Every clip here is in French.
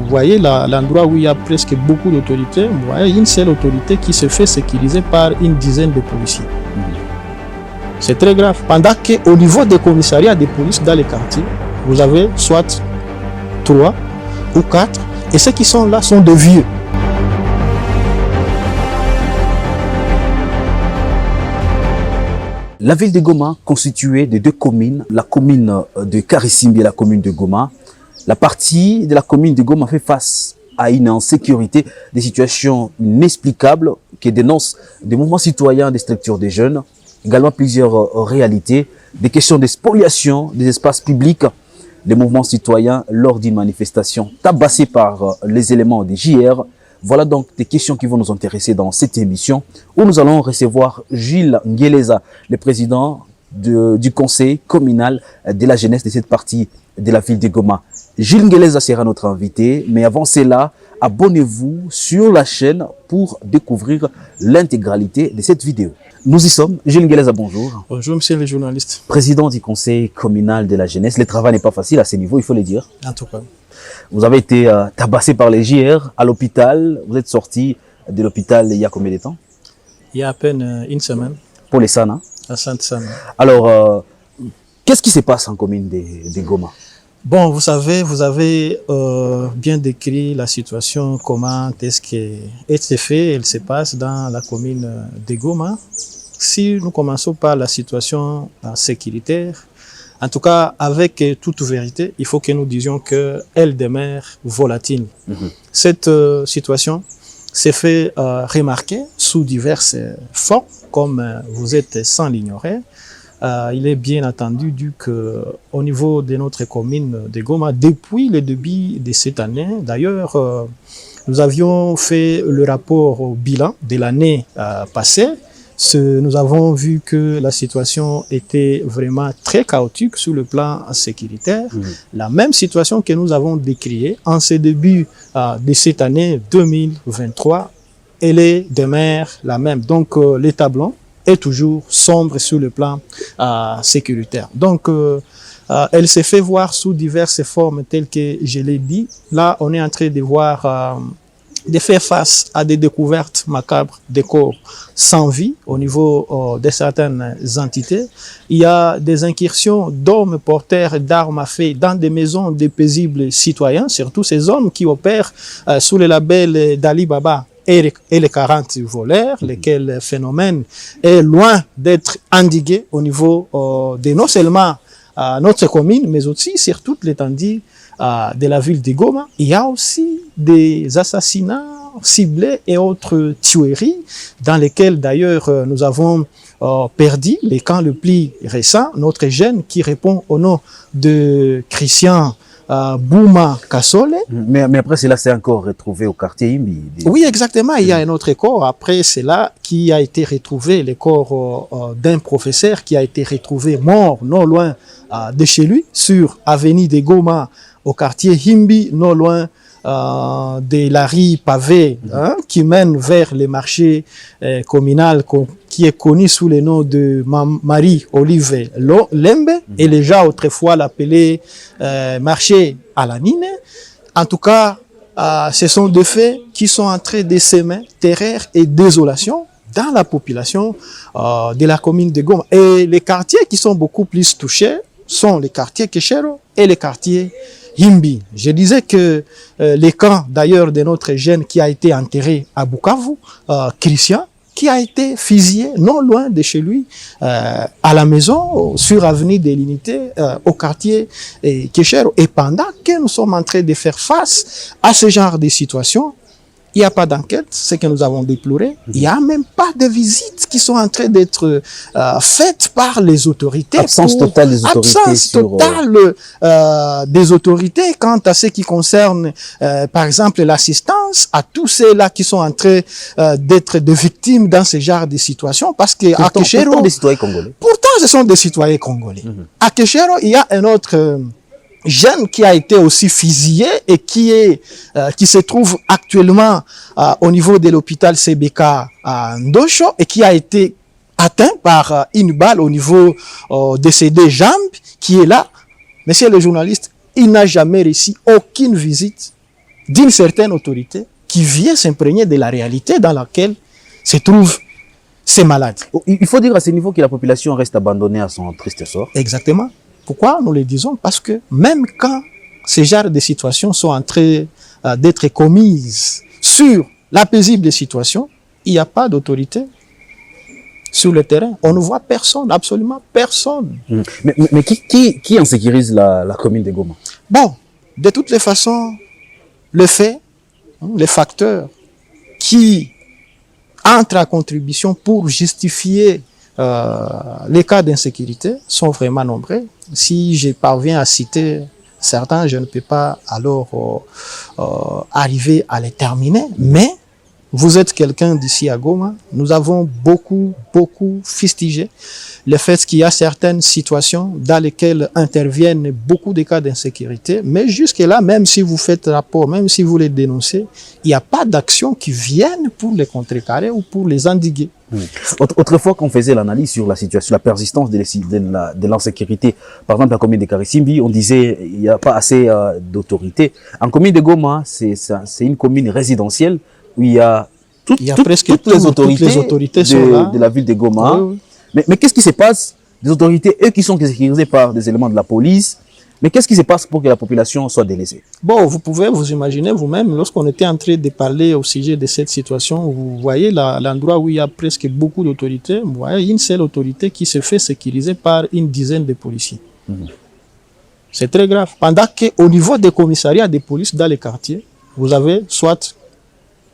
voyez l'endroit où il y a presque beaucoup d'autorités, vous voyez une seule autorité qui se fait sécuriser par une dizaine de policiers. C'est très grave. Pendant qu'au niveau des commissariats de police dans les quartiers, vous avez soit 3 ou 4, et ceux qui sont là sont de vieux. La ville de Goma, constituée de 2 communes, la commune de Karisimbi et la commune de Goma. La partie de la commune de Goma fait face à une insécurité, des situations inexplicables qui dénoncent des mouvements citoyens, des structures des jeunes, également plusieurs réalités, des questions de spoliation des espaces publics, des mouvements citoyens lors d'une manifestation tabassée par les éléments des JR. Voilà donc des questions qui vont nous intéresser dans cette émission où nous allons recevoir Gilles Ngeleza, le président du conseil communal de la jeunesse de cette partie de la ville de Goma. Gilles Ngeleza sera notre invité, mais avant cela, abonnez-vous sur la chaîne pour découvrir l'intégralité de cette vidéo. Nous y sommes. Gilles Ngeleza, bonjour. Bonjour, monsieur le journaliste. Président du conseil communal de la jeunesse. Le travail n'est pas facile à ce niveau, il faut le dire. En tout cas. Vous avez été tabassé par les JR à l'hôpital. Vous êtes sorti de l'hôpital il y a combien de temps? Il y a à peine une semaine. Pour les Sana. À Sainte-Sana. Alors, qu'est-ce qui se passe en commune de Goma? Bon, vous savez, vous avez bien décrit la situation, comment est-ce qu'elle fait, elle se passe dans la commune de Goma. Si nous commençons par la situation sécuritaire, en tout cas, avec toute vérité, il faut que nous disions qu'elle demeure volatile. Cette situation s'est fait remarquer sous diverses formes, comme vous êtes sans l'ignorer. Il est bien entendu qu'au niveau de notre commune de Goma, depuis le début de cette année, d'ailleurs, nous avions fait le rapport au bilan de l'année passée. Nous avons vu que la situation était vraiment très chaotique sur le plan sécuritaire. La même situation que nous avons décriée en ce début de cette année 2023, elle demeure la même. Donc, les tableaux est toujours sombre sur le plan sécuritaire. Donc, elle s'est fait voir sous diverses formes telles que je l'ai dit. Là, on est en train de voir, de faire face à des découvertes macabres de corps sans vie au niveau de certaines entités. Il y a des incursions d'hommes porteurs d'armes à feu dans des maisons de paisibles citoyens, surtout ces hommes qui opèrent sous le label d'Ali Baba et les 40 voleurs, lesquels phénomène est loin d'être endigué au niveau de non seulement notre commune, mais aussi sur toute l'étendue de la ville de Goma. Il y a aussi des assassinats ciblés et autres tueries dans lesquelles d'ailleurs nous avons perdu les camps le plus récent. Notre jeune qui répond au nom de Christian Bouma Kassole. Mais après cela, c'est encore retrouvé au quartier Imbi. Oui, exactement. Il y a un autre corps. Après cela, qui a été retrouvé, le corps d'un professeur qui a été retrouvé mort non loin de chez lui, sur avenue de Goma, au quartier Himbi, non loin de la rue pavée qui mène vers le marché communal qui est connu sous le nom de Marie-Olive Lembe, et les gens autrefois l'appelaient marché à la Nine. En tout cas, ce sont des faits qui sont en train de semer terreur et désolation dans la population de la commune de Goma. Et les quartiers qui sont beaucoup plus touchés sont les quartiers Keshero et les quartiers Himbi. Je disais que les camps d'ailleurs de notre jeune qui a été enterré à Bukavu, Christian, qui a été fusillé non loin de chez lui, à la maison, sur avenue de l'Unité, au quartier Keshero. Et pendant que nous sommes en train de faire face à ce genre de situation, il n'y a pas d'enquête, ce que nous avons déploré. Il n'y a même pas de visites qui sont en train d'être faites par les autorités. Absence totale des autorités. Absence totale des autorités quant à ce qui concerne, par exemple, l'assistance à tous ceux-là qui sont en train d'être des victimes dans ce genre de situation. Parce que à Keshero, pourtant des citoyens congolais. Pourtant, ce sont des citoyens congolais. À Keshero, il y a un autre jeune qui a été aussi fusillé et qui se trouve actuellement au niveau de l'hôpital CBK à Ndosho et qui a été atteint par une balle au niveau de ses deux jambes, qui est là. Monsieur le journaliste, il n'a jamais réussi aucune visite d'une certaine autorité qui vient s'imprégner de la réalité dans laquelle se trouvent ces malades. Il faut dire à ce niveau que la population reste abandonnée à son triste sort. Exactement. Pourquoi nous le disons? Parce que même quand ces genres de situations sont en train d'être commises sur la paisible situation, il n'y a pas d'autorité sur le terrain. On ne voit personne, absolument personne. Mais qui en sécurise la commune de Goma? Bon, de toutes les façons, le fait, les facteurs qui entrent en contribution pour justifier les cas d'insécurité sont vraiment nombreux. Si je parviens à citer certains, je ne peux pas alors arriver à les terminer, mais vous êtes quelqu'un d'ici à Goma, nous avons beaucoup fustigé le fait qu'il y a certaines situations dans lesquelles interviennent beaucoup de cas d'insécurité, mais jusque-là, même si vous faites rapport, même si vous les dénoncez, il n'y a pas d'action qui viennent pour les contrecarrer ou pour les endiguer. Autrefois, qu'on faisait l'analyse sur la situation, la persistance de l'insécurité, par exemple, la commune de Karisimbi, on disait il n'y a pas assez d'autorité. En commune de Goma, c'est une commune résidentielle où il y a toutes les autorités de la ville de Goma. Oui, oui. Mais qu'est-ce qui se passe? Des autorités, eux qui sont sécurisées par des éléments de la police, mais qu'est-ce qui se passe pour que la population soit délaissée? Bon, vous pouvez vous imaginer vous-même, lorsqu'on était en train de parler au sujet de cette situation, vous voyez l'endroit où il y a presque beaucoup d'autorités, vous voyez une seule autorité qui se fait sécuriser par une dizaine de policiers. C'est très grave. Pendant qu'au niveau des commissariats de police dans les quartiers, vous avez soit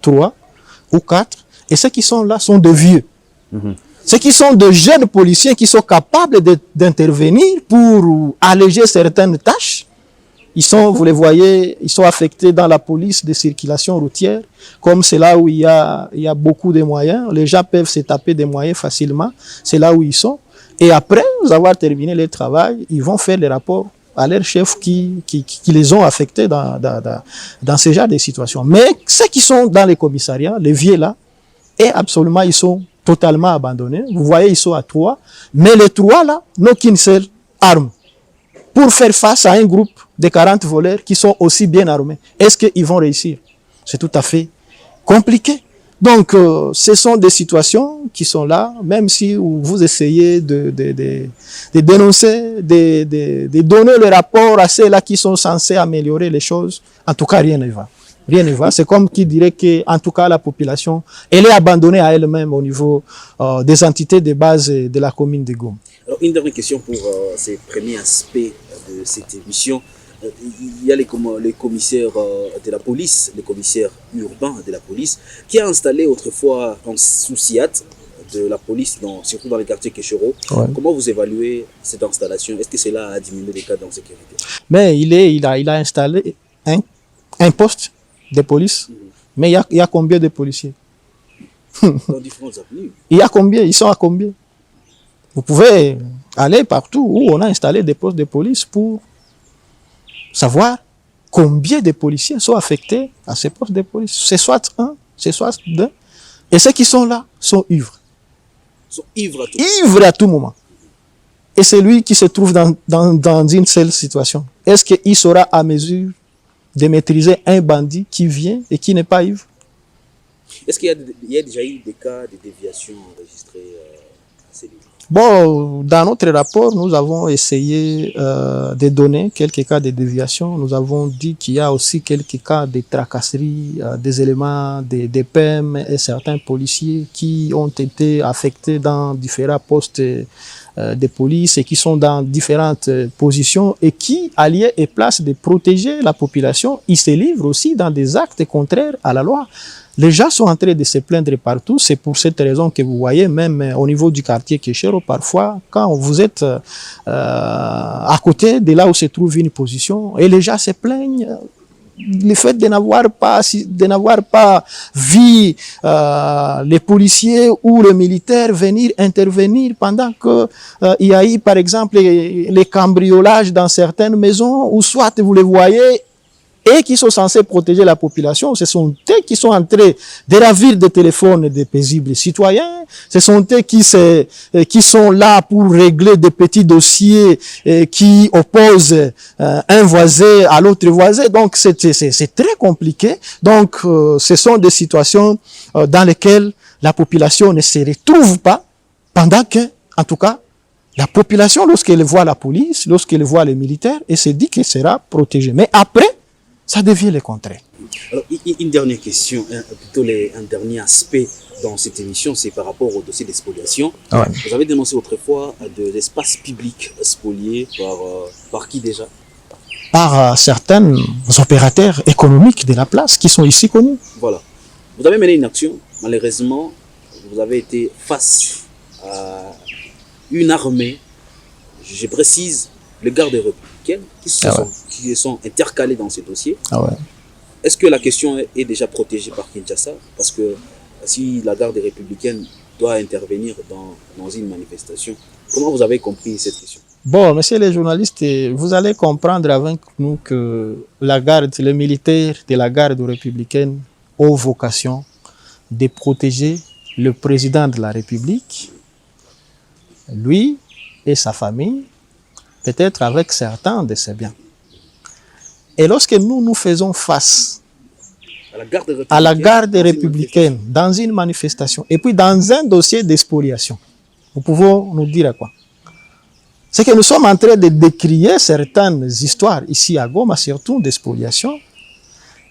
3 ou 4, et ceux qui sont là sont de vieux. Ceux qui sont de jeunes policiers qui sont capables d'intervenir pour alléger certaines tâches. Ils sont, vous les voyez, ils sont affectés dans la police de circulation routière. Comme c'est là où il y a beaucoup de moyens. Les gens peuvent se taper des moyens facilement. C'est là où ils sont. Et après avoir terminé leur travail, ils vont faire les rapports à leurs chefs qui les ont affectés dans ce genre de situations. Mais ceux qui sont dans les commissariats, les vieux là, et absolument, ils sont totalement abandonnés. Vous voyez, ils sont à 3. Mais les 3 là n'ont qu'une seule arme pour faire face à un groupe de 40 voleurs qui sont aussi bien armés. Est-ce qu'ils vont réussir? C'est tout à fait compliqué. Donc, ce sont des situations qui sont là, même si vous essayez de dénoncer, de donner le rapport à ceux-là qui sont censés améliorer les choses. En tout cas, rien ne va. Rien ne va. C'est comme qui dirait que, en tout cas, la population, elle est abandonnée à elle-même au niveau des entités de base de la commune de Goma. Alors, une dernière question pour ces premiers aspects de cette émission. Il y a les commissaires de la police, les commissaires urbains de la police, qui a installé autrefois un sous-SIAT de la police, surtout dans les quartiers Kéchero. Ouais. Comment vous évaluez cette installation? Est-ce que cela a diminué les cas d'insécurité? Mais il a installé un poste de police, mais il y a combien de policiers? Dans différentes avenues. Il y a combien? Ils sont à combien? Vous pouvez aller partout où on a installé des postes de police pour savoir combien de policiers sont affectés à ces postes de police. C'est soit 1, c'est soit 2. Et ceux qui sont là sont ivres. Ils sont ivres à tout, ivres à tout moment. Et c'est lui qui se trouve dans une seule situation. Est-ce qu'il sera à mesure de maîtriser un bandit qui vient et qui n'est pas ivre? Est-ce qu'il y a déjà eu des cas de déviation enregistrés à ces lieux? Bon, dans notre rapport, nous avons essayé de donner quelques cas de déviation. Nous avons dit qu'il y a aussi quelques cas de tracasserie, des éléments de PM et certains policiers qui ont été affectés dans différents postes de police et qui sont dans différentes positions et qui, à lieu et place de protéger la population, ils se livrent aussi dans des actes contraires à la loi. Les gens sont en train de se plaindre partout. C'est pour cette raison que vous voyez, même au niveau du quartier Kéchero, parfois, quand vous êtes à côté de là où se trouve une position, et les gens se plaignent, le fait de n'avoir pas vu les policiers ou les militaires venir intervenir pendant que il y a eu, par exemple, les cambriolages dans certaines maisons, ou soit vous les voyez, et qui sont censés protéger la population, ce sont eux qui sont en train de ravir des téléphones des paisibles citoyens, ce sont eux qui sont là pour régler des petits dossiers qui opposent un voisin à l'autre voisin. Donc c'est très compliqué. Donc ce sont des situations dans lesquelles la population ne se retrouve pas, pendant que, en tout cas, la population, lorsqu'elle voit la police, lorsqu'elle voit les militaires, elle se dit qu'elle sera protégée. Mais après, ça devient le contraire. Alors, une dernière question, plutôt un dernier aspect dans cette émission, c'est par rapport au dossier d'expoliation. Ouais. Vous avez dénoncé autrefois de l'espace public spolié par qui déjà? Par certains opérateurs économiques de la place qui sont ici connus. Voilà. Vous avez mené une action, malheureusement, vous avez été face à une armée, je précise, les gardes républicaines qui sont intercalés dans ce dossier. Est-ce que la question est déjà protégée par Kinshasa? Parce que si la garde républicaine doit intervenir dans une manifestation, comment vous avez compris cette question? Bon, messieurs les journalistes, vous allez comprendre avec nous que les militaires de la garde républicaine ont vocation de protéger le président de la République, lui et sa famille, peut-être avec certains de ses biens. Et lorsque nous faisons face à la garde républicaine dans une manifestation, et puis dans un dossier d'expoliation, nous pouvons nous dire à quoi? C'est que nous sommes en train de décrier certaines histoires ici à Goma, surtout d'expoliation,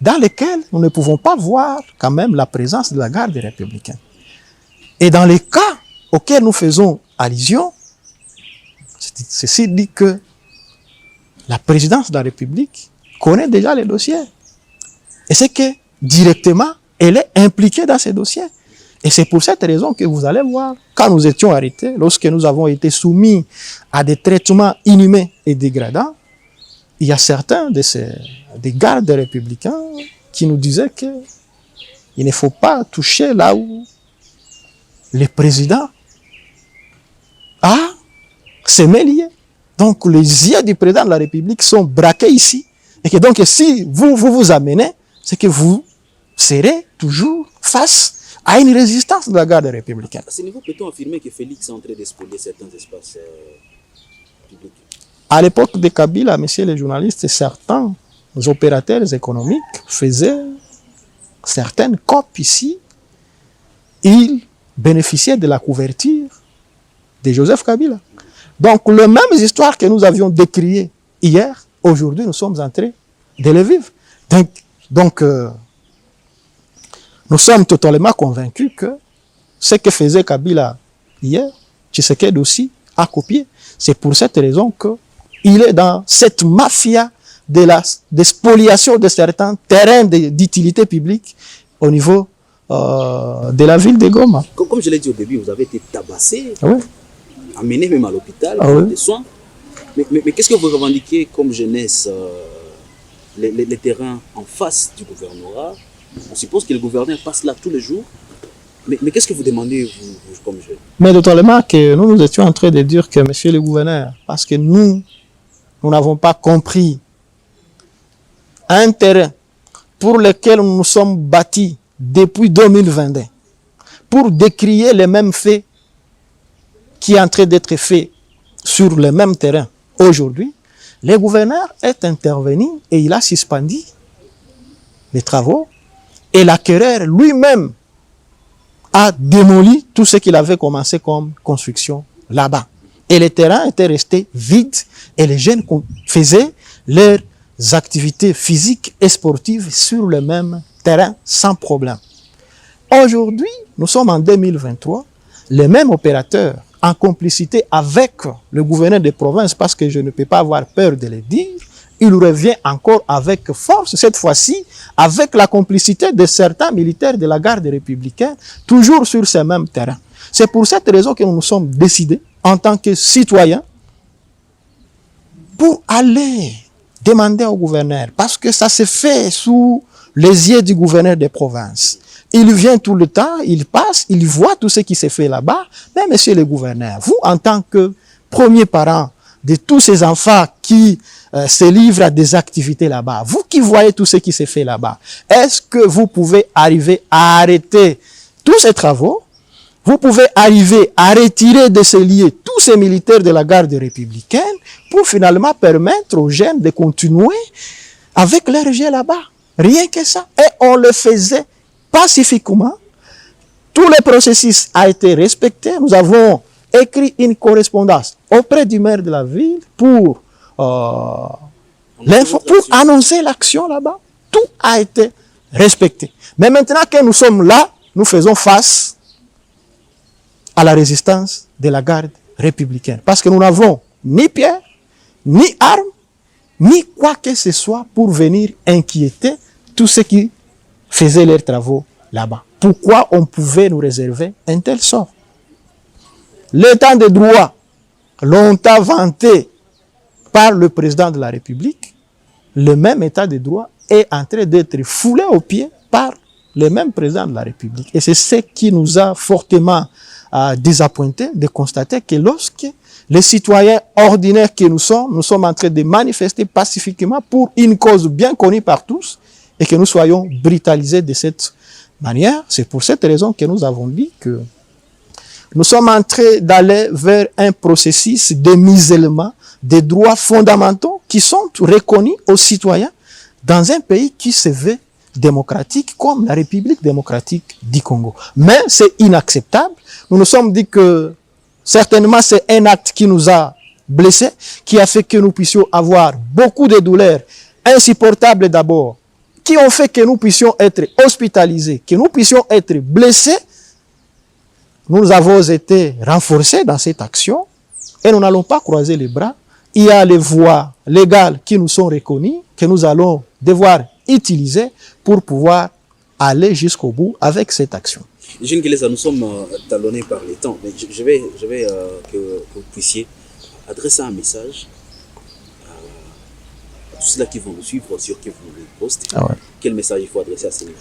dans lesquelles nous ne pouvons pas voir quand même la présence de la garde républicaine. Et dans les cas auxquels nous faisons allusion, ceci dit que la présidence de la République connaît déjà les dossiers. Et c'est que directement, elle est impliquée dans ces dossiers. Et c'est pour cette raison que vous allez voir, quand nous étions arrêtés, lorsque nous avons été soumis à des traitements inhumains et dégradants, il y a certains des gardes républicains qui nous disaient qu'il ne faut pas toucher là où le président a ses mains liées. Donc les yeux du président de la République sont braqués ici. Et que donc si vous amenez, c'est que vous serez toujours face à une résistance de la garde républicaine. À ce niveau, peut-on affirmer que Félix est en train d'expolier certains espaces publics? À l'époque de Kabila, messieurs les journalistes, certains opérateurs économiques faisaient certaines COP ici. Ils bénéficiaient de la couverture de Joseph Kabila. Donc, les mêmes histoires que nous avions décriées hier, aujourd'hui, nous sommes en train de les vivre. Donc nous sommes totalement convaincus que ce que faisait Kabila hier, Tshisekedi aussi a copié. C'est pour cette raison qu'il est dans cette mafia de spoliation de certains terrains d'utilité publique au niveau de la ville de Goma. Comme je l'ai dit au début, vous avez été tabassé, amené même à l'hôpital pour des soins. Mais qu'est-ce que vous revendiquez comme jeunesse, les terrains en face du gouvernorat? On suppose que le gouverneur passe là tous les jours. Mais qu'est-ce que vous demandez, vous comme jeune? Mais totalement que nous étions en train de dire que, monsieur le gouverneur, parce que nous n'avons pas compris un terrain pour lequel nous nous sommes bâtis depuis 2022 pour décrier les mêmes faits qui est en train d'être fait sur le même terrain aujourd'hui, le gouverneur est intervenu et il a suspendu les travaux et l'acquéreur lui-même a démoli tout ce qu'il avait commencé comme construction là-bas. Et le terrain était resté vide et les jeunes faisaient leurs activités physiques et sportives sur le même terrain sans problème. Aujourd'hui, nous sommes en 2023, les mêmes opérateurs en complicité avec le gouverneur des provinces, parce que je ne peux pas avoir peur de le dire, il revient encore avec force, cette fois-ci, avec la complicité de certains militaires de la garde républicaine, toujours sur ces mêmes terrains. C'est pour cette raison que nous nous sommes décidés, en tant que citoyens, pour aller demander au gouverneur, parce que ça se fait sous les yeux du gouverneur des provinces. Il vient tout le temps, il passe, il voit tout ce qui s'est fait là-bas. Mais monsieur le gouverneur, vous, en tant que premier parent de tous ces enfants qui se livrent à des activités là-bas, vous qui voyez tout ce qui se fait là-bas, est-ce que vous pouvez arriver à arrêter tous ces travaux? Vous pouvez arriver à retirer de ces lieux tous ces militaires de la garde républicaine pour finalement permettre aux jeunes de continuer avec leur rejet là-bas. Rien que ça. Et on le faisait pacifiquement. Tout le processus a été respecté. Nous avons écrit une correspondance auprès du maire de la ville pour annoncer l'action là-bas. Tout a été respecté. Mais maintenant que nous sommes là, nous faisons face à la résistance de la garde républicaine. Parce que nous n'avons ni pierre, ni armes, ni quoi que ce soit pour venir inquiéter tous ceux qui faisaient leurs travaux là-bas. Pourquoi on pouvait nous réserver un tel sort? L'état de droit, longtemps vanté par le président de la République, le même état de droit est en train d'être foulé aux pieds par le même président de la République. Et c'est ce qui nous a fortement désappointé de constater que lorsque les citoyens ordinaires que nous sommes en train de manifester pacifiquement pour une cause bien connue par tous et que nous soyons brutalisés de cette manière. C'est pour cette raison que nous avons dit que nous sommes en train d'aller vers un processus de musellement des droits fondamentaux qui sont reconnus aux citoyens dans un pays qui se veut démocratique comme la République démocratique du Congo. Mais c'est inacceptable. Nous nous sommes dit que certainement c'est un acte qui nous a blessés, qui a fait que nous puissions avoir beaucoup de douleurs insupportables d'abord, qui ont fait que nous puissions être hospitalisés, que nous puissions être blessés. Nous avons été renforcés dans cette action et nous n'allons pas croiser les bras. Il y a les voies légales qui nous sont reconnues, que nous allons devoir utiliser pour pouvoir aller jusqu'au bout avec cette action. Jean Keleza, nous sommes talonnés par les temps, mais je vais que vous puissiez adresser un message à tous ceux qui vont nous suivre sur qui vous nous poste. Ah ouais. Quel message il faut adresser à ces niveaux?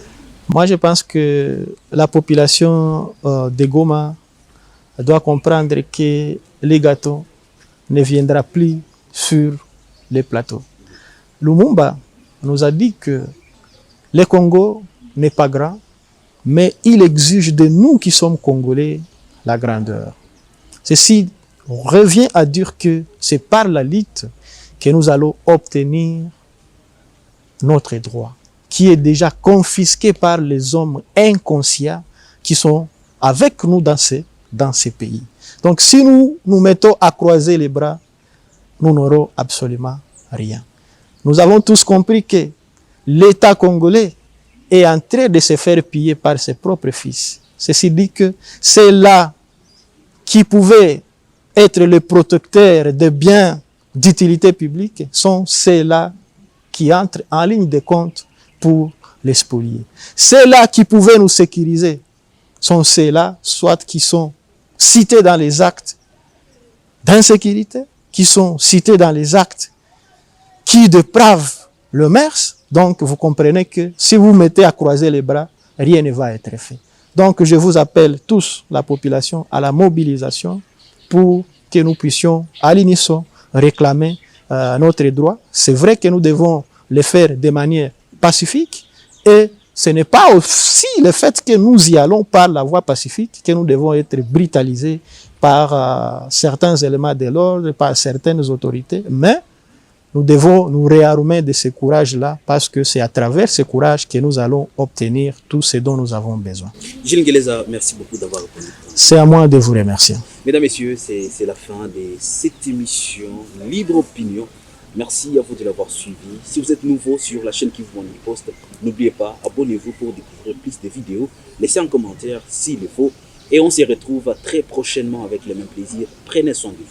Moi, je pense que la population de Goma doit comprendre que les gâteaux ne viendra plus sur les plateaux. Lumumba nous a dit que le Congo n'est pas grand, mais il exige de nous qui sommes Congolais la grandeur. Ceci revient à dire que c'est par la lutte que nous allons obtenir notre droit, qui est déjà confisqué par les hommes inconscients qui sont avec nous dans ces pays. Donc si nous nous mettons à croiser les bras, nous n'aurons absolument rien. Nous avons tous compris que l'État congolais est en train de se faire piller par ses propres fils. Ceci dit que c'est là qui pouvait être le protecteur des biens d'utilité publique, sont ceux-là qui entrent en ligne de compte pour les spolier. Ceux-là qui pouvaient nous sécuriser sont ceux-là, soit qui sont cités dans les actes d'insécurité, qui sont cités dans les actes qui dépravent le mœurs. Donc, vous comprenez que si vous mettez à croiser les bras, rien ne va être fait. Donc, je vous appelle tous, la population, à la mobilisation pour que nous puissions, à l'unisson, réclamer notre droit. C'est vrai que nous devons le faire de manière pacifique et ce n'est pas aussi le fait que nous y allons par la voie pacifique que nous devons être brutalisés par certains éléments de l'ordre, par certaines autorités, mais nous devons nous réarmer de ce courage-là parce que c'est à travers ce courage que nous allons obtenir tout ce dont nous avons besoin. Gilles Ngeleza, merci beaucoup d'avoir répondu. C'est à moi de vous remercier. Mesdames, Messieurs, c'est la fin de cette émission Libre Opinion. Merci à vous de l'avoir suivi. Si vous êtes nouveau sur la chaîne Kivu Morning Post, n'oubliez pas, abonnez-vous pour découvrir plus de vidéos. Laissez un commentaire s'il le faut. Et on se retrouve très prochainement avec le même plaisir. Prenez soin de vous.